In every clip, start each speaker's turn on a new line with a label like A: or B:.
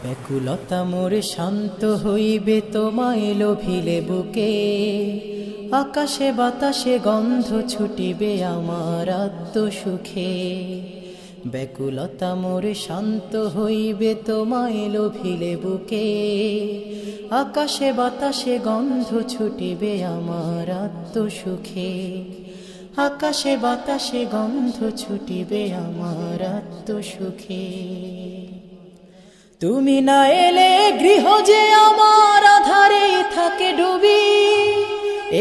A: ব্যাকুলতা মোরে শান্ত হইবে তোমায় লোভিলে বুকে, আকাশে বাতাসে গন্ধ ছুটিবে আমার আত্মসুখে। ব্যাকুলতা মোরে শান্ত হইবে তোমায় লোভিলে বুকে, আকাশে বাতাসে গন্ধ ছুটিবে আমার আত্মসুখে। আকাশে বাতাসে গন্ধ ছুটিবে আমার আত্মসুখে। তুমি না এলে গৃহ যে আমার আধারে থাকে ডুবি,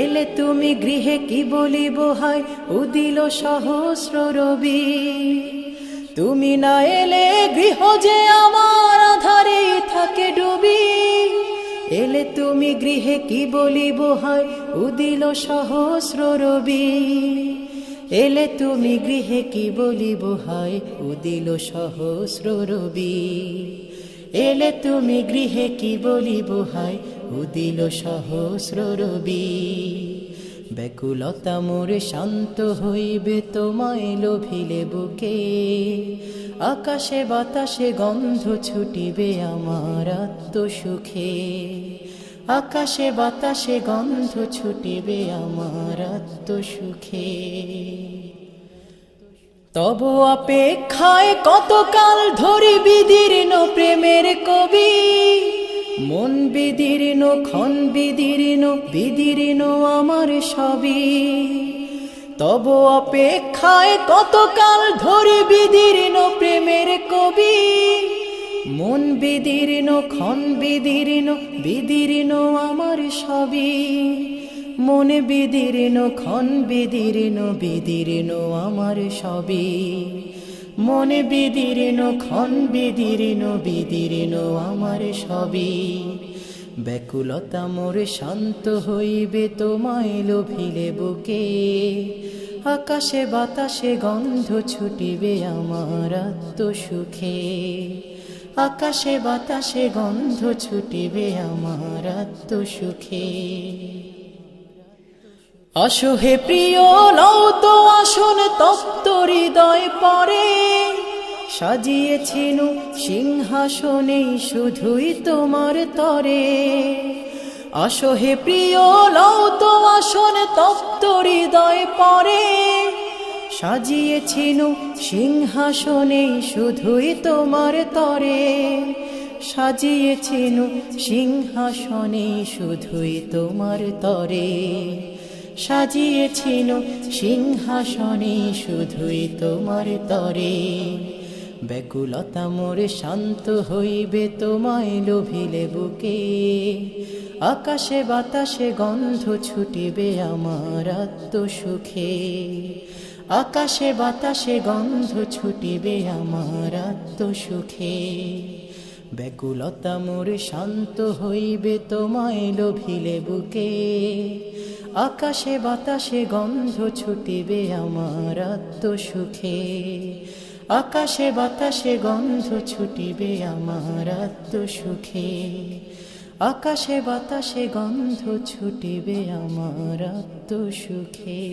A: এলে তুমি গৃহে কি বলিব হায় উদিল সহস্র রবি। তুমি না এলে গৃহ যে আমার আধারে থাকে ডুবি, এলে তুমি গৃহে কি বলিব হায় উদিল সহস্র রবি। এলে তুমি গৃহে কি বলিব হায় উদিল সহস্র রবি। এলে তুমি গৃহে কি বলিব হায় উদিল সহস্র রবি। ব্যাকুলতা মোরে শান্ত হইবে তোমায় লোভিলে বুকে, আকাশে বাতাসে গন্ধ ছুটিবে আমার আত্মসুখে। আকাশে বাতাসে গন্ধ ছুটিবে আমার আত্মসুখে। তব অপেক্ষায় কতকাল ধরি বিদীর্ণ প্রেমের কবি, মন বিদীর্ণ ক্ষণ বিদীর্ণ বিদীর্ণ আমার সবই। তব অপেক্ষায় কতকাল ধরি বিদীর্ণ প্রেমের কবি, মন বিদীর্ণ ক্ষণ বিদীর্ণ বিদীর্ণ আমার সবই। মন বিদীর্ণ ক্ষণ বিদীর্ণ বিদীর্ণ আমার সবই। মন বিদীর্ণ ক্ষণ বিদীর্ণ বিদীর্ণ আমার সবই। ব্যাকুলতা মোরে শান্ত হইবে তোমায় লোভিলে বুকে, আকাশে বাতাসে গন্ধ ছুটিবে আমার আত্মসুখে। আকাশে বাতাসে গন্ধ ছুটিবে আমার আত্মসুখে। আসো হে প্রিয় লও তো আসন তপ্ত হৃদয় পরে, সাজিয়েছিনু সিংহাসনে শুধুই তোমার তরে। আসো হে প্রিয় লও তো আসন তপ্ত হৃদয় পরে, সাজিয়েছিনু সিংহাসনে শুধুই তোমার তরে। সাজিয়েছিনু সিংহাসনে শুধুই তোমার তরে। সাজিয়েছিনু সিংহাসনে শুধুই তোমার তরে। ব্যাকুলতা মোরে শান্ত হইবে তোমায় লোভিলে বুকে, আকাশে বাতাসে গন্ধ ছুটিবে আমার আত্মসুখে। আকাশে বাতাসে গন্ধ ছুটিবে আমার আত্মসুখে। ব্যাকুলতা মোরে শান্ত হইবে তোমায় লোভিলে বুকে, আকাশে বাতাসে গন্ধ ছুটিবে আমার আত্মসুখে। আকাশে বাতাসে গন্ধ ছুটিবে আমার আত্মসুখে। আকাশে বাতাসে গন্ধ ছুটিবে আমার আত্মসুখে।